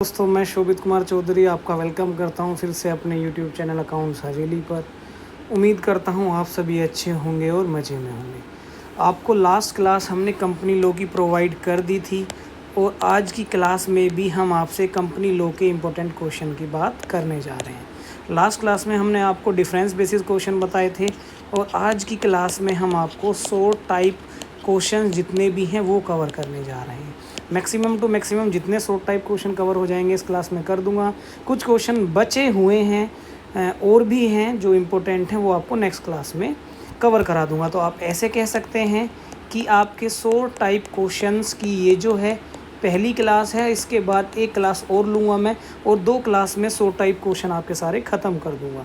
दोस्तों, मैं शोभित कुमार चौधरी आपका वेलकम करता हूं फिर से अपने यूट्यूब चैनल अकाउंट्स हवेली पर। उम्मीद करता हूं आप सभी अच्छे होंगे और मज़े में होंगे। आपको लास्ट क्लास हमने कंपनी लॉ की प्रोवाइड कर दी थी और आज की क्लास में भी हम आपसे कंपनी लॉ के इम्पोर्टेंट क्वेश्चन की बात करने जा रहे हैं। लास्ट क्लास में हमने आपको डिफरेंस बेसिस क्वेश्चन बताए थे और आज की क्लास में हम आपको 100 टाइप क्वेश्चन जितने भी हैं वो कवर करने जा रहे हैं। मैक्सिमम टू मैक्सिमम जितने 100 टाइप क्वेश्चन कवर हो जाएंगे इस क्लास में कर दूंगा। कुछ क्वेश्चन बचे हुए हैं और भी हैं जो इम्पोर्टेंट हैं, वो आपको नेक्स्ट क्लास में कवर करा दूंगा। तो आप ऐसे कह सकते हैं कि आपके 100 टाइप क्वेश्चंस की ये जो है पहली क्लास है। इसके बाद एक क्लास और लूँगा मैं और 2 क्लास में 100 टाइप क्वेश्चन आपके सारे ख़त्म कर दूँगा।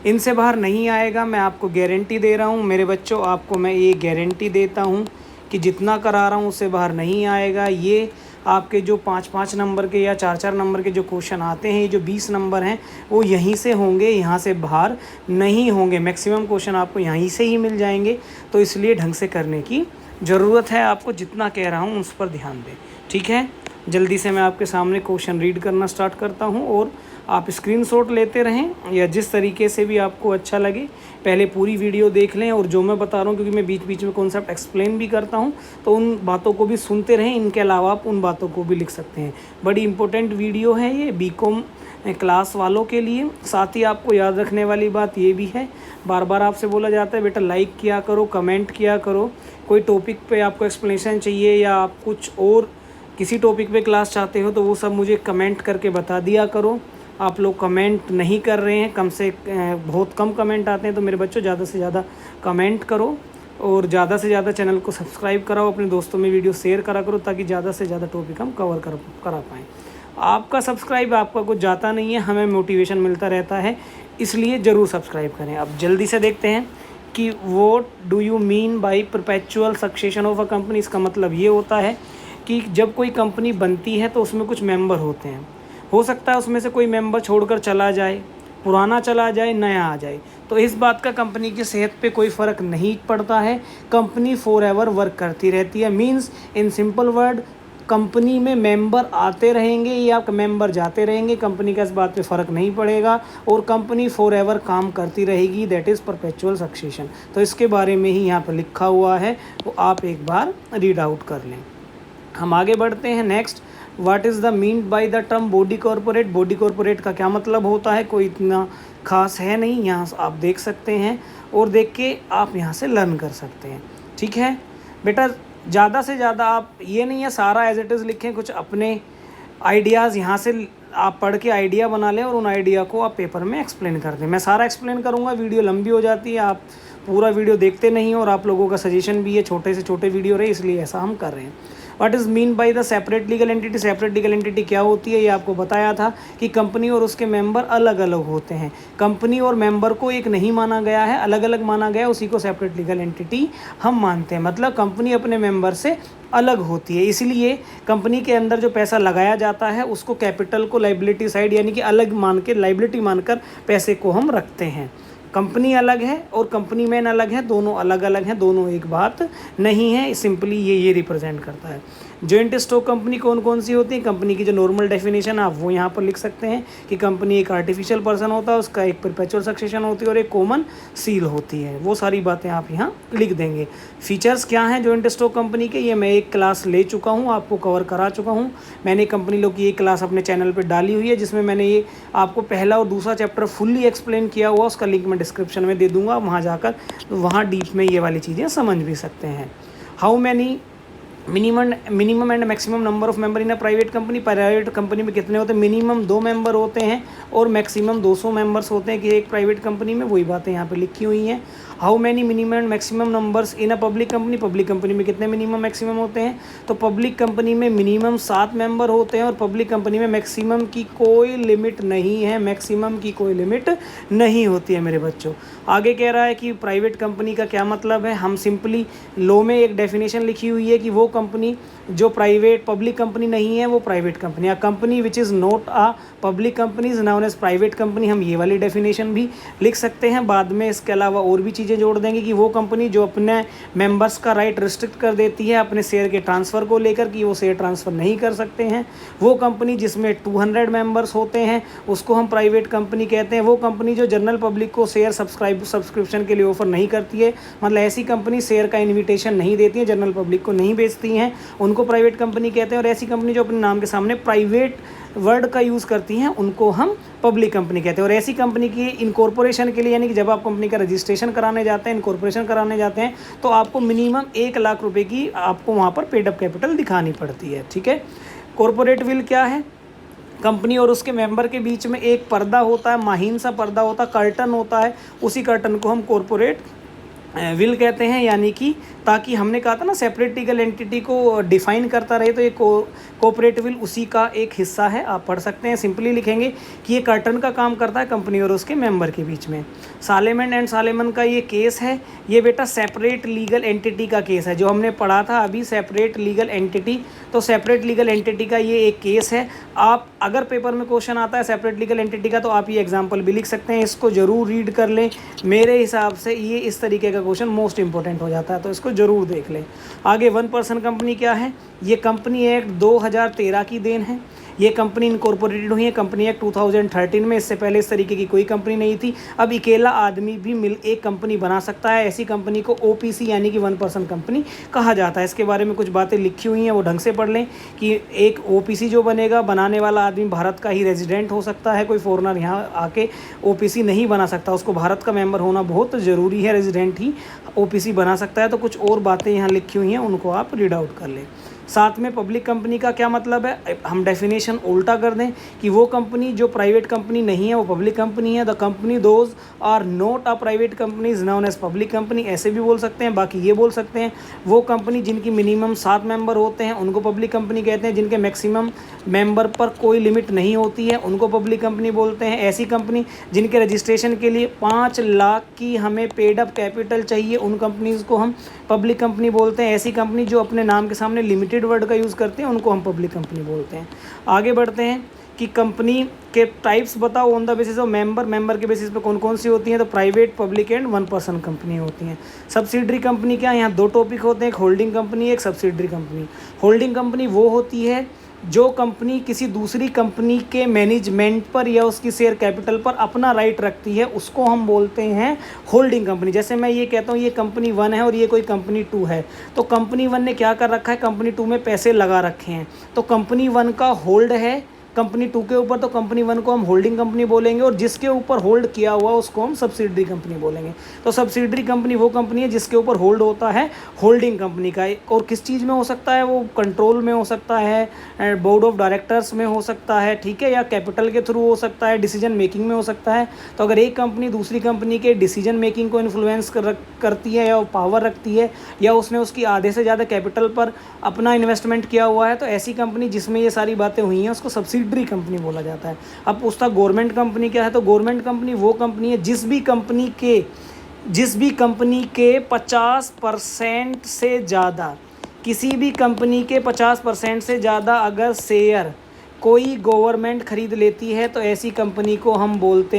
इनसे बाहर नहीं आएगा, मैं आपको गारंटी दे रहा हूँ मेरे बच्चों। आपको मैं ये गारंटी देता हूँ कि जितना करा रहा हूँ उससे बाहर नहीं आएगा। ये आपके जो 5-5 नंबर के या 4-4 नंबर के जो क्वेश्चन आते हैं, ये जो 20 नंबर हैं वो यहीं से होंगे, यहाँ से बाहर नहीं होंगे। मैक्सिमम क्वेश्चन आपको यहीं से ही मिल जाएंगे। तो इसलिए ढंग से करने की ज़रूरत है आपको। जितना कह रहा हूँ उस पर ध्यान दें, ठीक है। जल्दी से मैं आपके सामने क्वेश्चन रीड करना स्टार्ट करता हूँ और आप स्क्रीनशॉट लेते रहें या जिस तरीके से भी आपको अच्छा लगे। पहले पूरी वीडियो देख लें और जो मैं बता रहा हूँ, क्योंकि मैं बीच बीच में कॉन्सेप्ट एक्सप्लेन भी करता हूँ, तो उन बातों को भी सुनते रहें। इनके अलावा आप उन बातों को भी लिख सकते हैं। बड़ी इंपॉर्टेंट वीडियो है ये बीकॉम क्लास वालों के लिए। साथ ही आपको याद रखने वाली बात ये भी है, बार बार आपसे बोला जाता है बेटा लाइक किया करो, कमेंट किया करो। कोई टॉपिक पे आपको एक्सप्लेनेशन चाहिए या आप कुछ और किसी टॉपिक पे क्लास चाहते हो तो वो सब मुझे कमेंट करके बता दिया करो। आप लोग कमेंट नहीं कर रहे हैं, बहुत कम कमेंट आते हैं। तो मेरे बच्चों ज़्यादा से ज़्यादा कमेंट करो और ज़्यादा से ज़्यादा चैनल को सब्सक्राइब कराओ, अपने दोस्तों में वीडियो शेयर करा करो ताकि ज़्यादा से ज़्यादा टॉपिक हम करा पाएँ। आपका सब्सक्राइब आपका कुछ जाता नहीं है, हमें मोटिवेशन मिलता रहता है, इसलिए ज़रूर सब्सक्राइब करें। अब जल्दी से देखते हैं कि what do you mean by perpetual succession of a company. इसका मतलब ये होता है कि जब कोई कंपनी बनती है तो उसमें कुछ मेंबर होते हैं। हो सकता है उसमें से कोई मेंबर छोड़कर चला जाए, पुराना चला जाए, नया आ जाए, तो इस बात का कंपनी की सेहत पे कोई फ़र्क नहीं पड़ता है। कंपनी फॉर एवर वर्क करती रहती है। Means in simple word, company में मेंबर आते रहेंगे या मेंबर जाते रहेंगे, कंपनी का इस बात पे फ़र्क नहीं पड़ेगा और कंपनी फॉर एवर काम करती रहेगी। That is perpetual succession. तो इसके बारे में ही यहाँ पर लिखा हुआ है, वो आप एक बार रीड आउट कर लें। हम आगे बढ़ते हैं। Next, what is the mean by the term body corporate. Body corporate का क्या मतलब होता है, कोई इतना खास है नहीं। यहाँ आप देख सकते हैं और देख के आप यहाँ से लर्न कर सकते हैं, ठीक है बेटा। ज़्यादा से ज़्यादा आप ये नहीं है सारा एज इट इज़ लिखें, कुछ अपने आइडियाज़ यहाँ से आप पढ़ के आइडिया बना लें और उन आइडिया को आप पेपर में एक्सप्लेन कर दें। मैं सारा एक्सप्लेन करूँगा, वीडियो लंबी हो जाती है, आप पूरा वीडियो देखते नहीं और आप लोगों का सजेशन भी है छोटे से छोटे वीडियो रहे, इसलिए ऐसा हम कर रहे हैं। What is mean by the separate legal entity. Separate legal entity क्या होती है, ये आपको बताया था कि कंपनी और उसके मेंबर अलग अलग होते हैं। कंपनी और मेंबर को एक नहीं माना गया है, अलग अलग माना गया, उसी को सेपरेट लीगल एंटिटी हम मानते हैं। मतलब कंपनी अपने मेंबर से अलग होती है, इसलिए कंपनी के अंदर जो पैसा लगाया जाता है उसको कैपिटल को लाइबिलिटी साइड यानी कि अलग मान के, लाइबिलिटी मानकर पैसे को हम रखते हैं। कंपनी अलग है और कंपनी मैन अलग है, दोनों अलग अलग हैं, दोनों एक बात नहीं है। सिंपली ये रिप्रेजेंट करता है। जॉइंट स्टॉक कंपनी कौन कौन सी होती है, कंपनी की जो नॉर्मल डेफिनेशन आप वो यहाँ पर लिख सकते हैं कि कंपनी एक आर्टिफिशियल पर्सन होता है, उसका एक परपेचुअल सक्सेशन होती है और एक कॉमन सील होती है। वो सारी बातें आप यहाँ लिख देंगे। फीचर्स क्या हैं जॉइंट स्टॉक कंपनी के, ये मैं एक क्लास ले चुका हूँ, आपको कवर करा चुका हूँ। मैंने कंपनी लॉ की एक क्लास अपने चैनल पर डाली हुई है जिसमें मैंने ये आपको पहला और दूसरा चैप्टर फुल्ली एक्सप्लेन किया हुआ, उसका लिंक मैं डिस्क्रिप्शन में दे दूँगा। वहाँ जाकर वहाँ डीप में ये वाली चीज़ें समझ भी सकते हैं। How many minimum and maximum number of member in a private company. Private company में कितने होते हैं, मिनिमम 2 मेंबर होते हैं और मैक्सिमम 200 मेंबर्स होते हैं कि एक प्राइवेट कंपनी में, वही बातें यहाँ पे लिखी हुई हैं। How many minimum and maximum numbers in a public company. Public company में कितने मिनिमम मैक्सिमम होते हैं, तो पब्लिक कंपनी में मिनिमम 7 मेंबर होते हैं और पब्लिक कंपनी में मैक्सिमम की कोई लिमिट नहीं है, मैक्सिमम की कोई लिमिट नहीं होती है मेरे बच्चों। आगे कह रहा है कि प्राइवेट कंपनी का क्या मतलब है। हम सिंपली लॉ में एक डेफिनेशन लिखी हुई है कि वो कंपनी जो प्राइवेट पब्लिक कंपनी नहीं है वो प्राइवेट कंपनी, या company which is not a public company is known as private company, हम ये वाली डेफिनेशन भी लिख सकते हैं बाद में। इसके अलावा और भी चीज़ें जोड़ देंगे कि वो कंपनी जो अपने मेंबर्स का राइट रिस्ट्रिक्ट कर देती है अपने शेयर के ट्रांसफ़र को लेकर, कि वो शेयर ट्रांसफ़र नहीं कर सकते हैं। वो कंपनी जिसमें 200 मेंबर्स होते हैं उसको हम प्राइवेट कंपनी कहते हैं। वो कंपनी जो जनरल पब्लिक को शेयर सब्सक्रिप्शन के लिए ऑफर नहीं करती है, मतलब ऐसी कंपनी शेयर का इन्विटेशन नहीं देती है, जनरल पब्लिक को नहीं बेचती हैं, उनको प्राइवेट कंपनी कहते हैं। और ऐसी कंपनी जो अपने नाम के सामने प्राइवेट वर्ड का यूज़ करती हैं उनको हम पब्लिक कंपनी कहते हैं। और ऐसी कंपनी की इनकॉर्पोरेशन के लिए, यानी कि जब आप कंपनी का रजिस्ट्रेशन कराने जाते हैं, इनकॉर्पोरेशन कराने जाते हैं, तो आपको मिनिमम 1 लाख रुपए की आपको वहाँ पर पेड अप कैपिटल दिखानी पड़ती है। ठीक है। कॉर्पोरेट विल क्या है? कंपनी और उसके मेंबर के बीच में एक पर्दा होता है, माहीन सा पर्दा होता है, कर्टन होता है, उसी कर्टन को हम कॉर्पोरेट विल कहते हैं। यानी कि ताकि हमने कहा था ना सेपरेट लीगल एंटिटी को डिफाइन करता रहे, तो ये कोऑपरेटिव विल उसी का एक हिस्सा है। आप पढ़ सकते हैं, सिंपली लिखेंगे कि ये कर्टन का काम करता है कंपनी और उसके मेंबर के बीच में। सालेमन एंड सालेमन का ये केस है, ये बेटा सेपरेट लीगल एंटिटी का केस है, जो हमने पढ़ा था अभी सेपरेट लीगल एंटिटी। तो सेपरेट लीगल एंटिटी का ये एक केस है। आप अगर पेपर में क्वेश्चन आता है सेपरेट लीगल एंटिटी का, तो आप ये एग्जाम्पल भी लिख सकते हैं, इसको ज़रूर रीड कर लें। मेरे हिसाब से ये इस तरीके का क्वेश्चन मोस्ट इंपॉर्टेंट हो जाता है, तो इसको ज़रूर देख लें। आगे 1 पर्सन कंपनी क्या है? ये कंपनी एक्ट 2013 की देन है। ये कंपनी इनकॉर्पोरेटेड हुई है कंपनी एक्ट 2013 में। इससे पहले इस तरीके की कोई कंपनी नहीं थी। अब अकेला आदमी भी मिल एक कंपनी बना सकता है। ऐसी कंपनी को ओपीसी यानी कि 1 पर्सन कंपनी कहा जाता है। इसके बारे में कुछ बातें लिखी हुई हैं, वो ढंग से पढ़ लें कि एक ओपीसी जो बनेगा, बनाने वाला आदमी भारत का ही रेजिडेंट हो सकता है, कोई फॉरेनर यहाँ आके ओपीसी नहीं बना सकता, उसको भारत का मेंबर होना बहुत ज़रूरी है, रेजिडेंट ही ओपीसी बना सकता है। तो कुछ और बातें यहाँ लिखी हुई हैं, उनको आप रीड आउट कर लें। साथ में पब्लिक कंपनी का क्या मतलब है? हम डेफिनेशन उल्टा कर दें कि वो कंपनी जो प्राइवेट कंपनी नहीं है वो पब्लिक कंपनी है। The company those are not a private company is known as public company, ऐसे भी बोल सकते हैं। बाकी ये बोल सकते हैं वो कंपनी जिनकी मिनिमम 7 मेंबर होते हैं उनको पब्लिक कंपनी कहते हैं। जिनके मैक्सिमम मेंबर पर कोई लिमिट नहीं होती है उनको पब्लिक कंपनी बोलते हैं। ऐसी कंपनी जिनके रजिस्ट्रेशन के लिए 5 लाख की हमें पेड अप कैपिटल चाहिए, उन कंपनीज़ को हम पब्लिक कंपनी बोलते हैं। ऐसी कंपनी जो अपने नाम के सामने लिमिटेड वर्ड का यूज़ करते हैं उनको हम पब्लिक कंपनी बोलते हैं। आगे बढ़ते हैं कि कंपनी के टाइप्स बताओ on the basis of member के बेसिस पे कौन कौन सी होती हैं? तो private, public and 1 person company होती हैं। सब्सिडरी कंपनी क्या है? यहाँ 2 टॉपिक होते हैं, एक होल्डिंग कंपनी, एक सब्सिडरी कंपनी। होल्डिंग कंपनी वो होती है जो कंपनी किसी दूसरी कंपनी के मैनेजमेंट पर या उसकी शेयर कैपिटल पर अपना राइट रखती है, उसको हम बोलते हैं होल्डिंग कंपनी। जैसे मैं ये कहता हूँ ये कंपनी 1 है और ये कोई कंपनी 2 है, तो कंपनी 1 ने क्या कर रखा है? कंपनी 2 में पैसे लगा रखे हैं, तो कंपनी 1 का होल्ड है कंपनी 2 के ऊपर, तो कंपनी 1 को हम होल्डिंग कंपनी बोलेंगे, और जिसके ऊपर होल्ड किया हुआ उसको हम सब्सिडरी कंपनी बोलेंगे। तो सब्सिडरी कंपनी वो कंपनी है जिसके ऊपर होल्ड होता है होल्डिंग कंपनी का। और किस चीज़ में हो सकता है? वो कंट्रोल में हो सकता है, बोर्ड ऑफ डायरेक्टर्स में हो सकता है, ठीक है, या कैपिटल के थ्रू हो सकता है, डिसीजन मेकिंग में हो सकता है। तो अगर एक कंपनी दूसरी कंपनी के डिसीजन मेकिंग को इन्फ्लुएंस करती है या पावर रखती है, या उसने उसकी आधे से ज़्यादा कैपिटल पर अपना इन्वेस्टमेंट किया हुआ है, तो ऐसी कंपनी जिसमें ये सारी बातें हुई हैं उसको सब्सिडरी कंपनी बोला जाता है। अब पूछता गवर्नमेंट कंपनी क्या है? तो गवर्नमेंट कंपनी वो कंपनी है जिस भी कंपनी के 50% से ज़्यादा, किसी भी कंपनी के 50% से ज़्यादा अगर शेयर कोई गवर्नमेंट खरीद लेती है तो ऐसी कंपनी को हम बोलते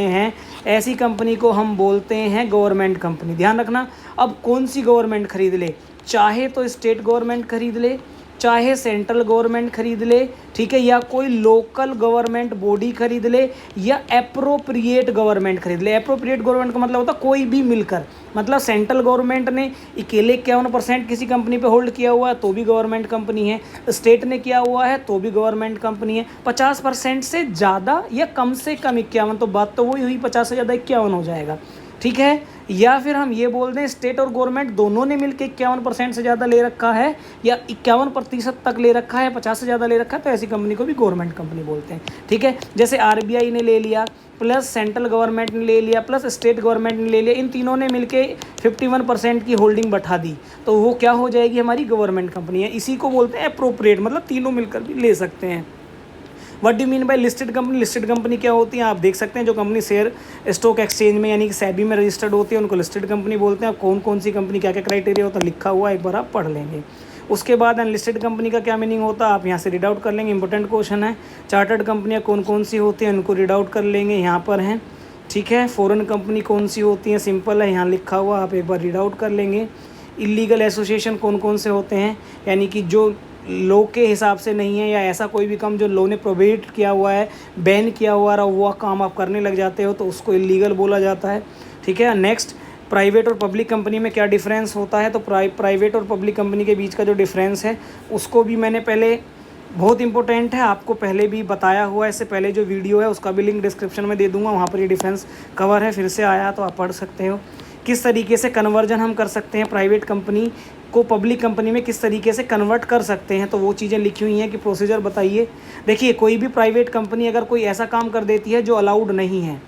हैं गवर्नमेंट कंपनी। ध्यान रखना, अब कौन सी गवर्नमेंट खरीद ले, चाहे तो स्टेट गवर्नमेंट खरीद ले, चाहे सेंट्रल गवर्नमेंट खरीद ले, ठीक है, या कोई लोकल गवर्नमेंट बॉडी खरीद ले, या एप्रोप्रिएट गवर्नमेंट खरीद ले। एप्रोप्रिएट गवर्नमेंट का मतलब होता है कोई भी मिलकर, मतलब सेंट्रल गवर्नमेंट ने अकेले 51% किसी कंपनी पे होल्ड किया हुआ है तो भी गवर्नमेंट कंपनी है, स्टेट ने किया हुआ है तो भी गवर्नमेंट कंपनी है। 50% से ज़्यादा या कम से कम 51, तो बात तो वही हुई, 50 से ज़्यादा 51 हो जाएगा, ठीक है। या फिर हम ये बोल दें स्टेट और गवर्नमेंट दोनों ने मिलकर 51% से ज़्यादा ले रखा है या 51% तक ले रखा है, 50 से ज़्यादा ले रखा है, तो ऐसी कंपनी को भी गवर्नमेंट कंपनी बोलते हैं, ठीक है। जैसे आरबीआई ने ले लिया, प्लस सेंट्रल गवर्नमेंट ने ले लिया, प्लस स्टेट गवर्नमेंट ने ले लिया, इन तीनों ने मिलके 51% की होल्डिंग बढ़ा दी, तो वो क्या हो जाएगी? हमारी गवर्नमेंट कंपनी है। इसी को बोलते हैं एप्रोप्रिएट, मतलब तीनों मिलकर भी ले सकते हैं। What do mean by listed company? Listed company क्या होती है? आप देख सकते हैं जो कंपनी शेयर स्टॉक एक्सचेंज में यानी कि सेबी में रजिस्टर्ड होती है उनको लिस्टेड कंपनी बोलते हैं। अब कौन कौन सी कंपनी क्या क्या क्राइटेरिया होता है लिखा हुआ है, एक बार आप पढ़ लेंगे। उसके बाद अनलिस्टेड कंपनी का क्या मीनिंग होता है आप यहाँ से रीड आउट कर लेंगे, इंपॉर्टेंट क्वेश्चन है। चार्टर्ड कंपनियाँ कौन कौन सी होती हैं उनको रीड आउट कर लेंगे, यहाँ पर हैं, ठीक है। फॉरेन कंपनी कौन सी होती हैं, सिंपल है, यहाँ लिखा हुआ, आप एक बार रीड आउट कर लेंगे। इलीगल एसोसिएशन कौन कौन से होते हैं, यानी कि जो लॉ के हिसाब से नहीं है या ऐसा कोई भी काम जो लॉ ने प्रोहिबिट किया हुआ है, बैन किया हुआ है, वह काम आप करने लग जाते हो तो उसको इलीगल बोला जाता है, ठीक है। नेक्स्ट, प्राइवेट और पब्लिक कंपनी में क्या डिफरेंस होता है, तो प्राइवेट और पब्लिक कंपनी के बीच का जो डिफरेंस है उसको भी मैंने पहले, बहुत इंपॉर्टेंट है, आपको पहले भी बताया हुआ है। इससे पहले जो वीडियो है उसका भी लिंक डिस्क्रिप्शन में दे दूंगा, वहाँ पर ये डिफरेंस कवर है, फिर से आया तो आप पढ़ सकते हो। किस तरीके से कन्वर्जन हम कर सकते हैं प्राइवेट कंपनी को पब्लिक कंपनी में, किस तरीके से कन्वर्ट कर सकते हैं, तो वो चीज़ें लिखी हुई हैं कि प्रोसीजर बताइए। देखिए, कोई भी प्राइवेट कंपनी अगर कोई ऐसा काम कर देती है जो अलाउड नहीं है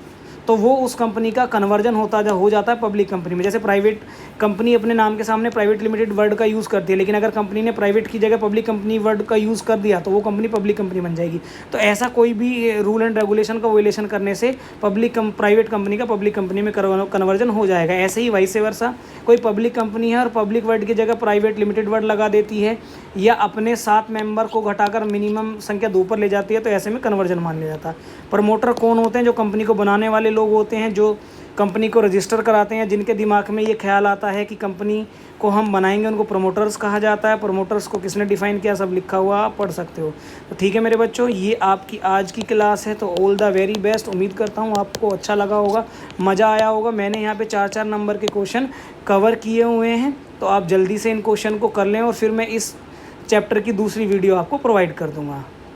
तो वो उस कंपनी का कन्वर्जन हो जाता है पब्लिक कंपनी में। जैसे प्राइवेट कंपनी अपने नाम के सामने प्राइवेट लिमिटेड वर्ड का यूज़ करती है, लेकिन अगर कंपनी ने प्राइवेट की जगह पब्लिक कंपनी वर्ड का यूज़ कर दिया तो वो कंपनी पब्लिक कंपनी बन जाएगी। तो ऐसा कोई भी रूल एंड रेगुलेशन का वायलेशन करने से प्राइवेट कंपनी का पब्लिक कंपनी में कन्वर्जन हो जाएगा। ऐसे ही वाइस वर्सा, कोई पब्लिक कंपनी है और पब्लिक वर्ड की जगह प्राइवेट लिमिटेड वर्ड लगा देती है या अपने 7 मेंबर को घटाकर मिनिमम संख्या 2 पर ले जाती है तो ऐसे में कन्वर्जन मान लिया जाता है। प्रमोटर कौन होते हैं, जो कंपनी को बनाने वाले लोग होते हैं, जो कंपनी को रजिस्टर कराते हैं, जिनके दिमाग में ये ख्याल आता है कि कंपनी को हम बनाएंगे, उनको प्रमोटर्स कहा जाता है। प्रमोटर्स को किसने डिफाइन किया, सब लिखा हुआ, आप पढ़ सकते हो। तो ठीक है मेरे बच्चों, ये आपकी आज की क्लास है, तो ऑल द वेरी बेस्ट। उम्मीद करता हूँ आपको अच्छा लगा होगा, मज़ा आया होगा। मैंने यहाँ पे 4-4 नंबर के क्वेश्चन कवर किए हुए हैं, तो आप जल्दी से इन क्वेश्चन को कर लें और फिर मैं इस चैप्टर की दूसरी वीडियो आपको प्रोवाइड कर दूँगा।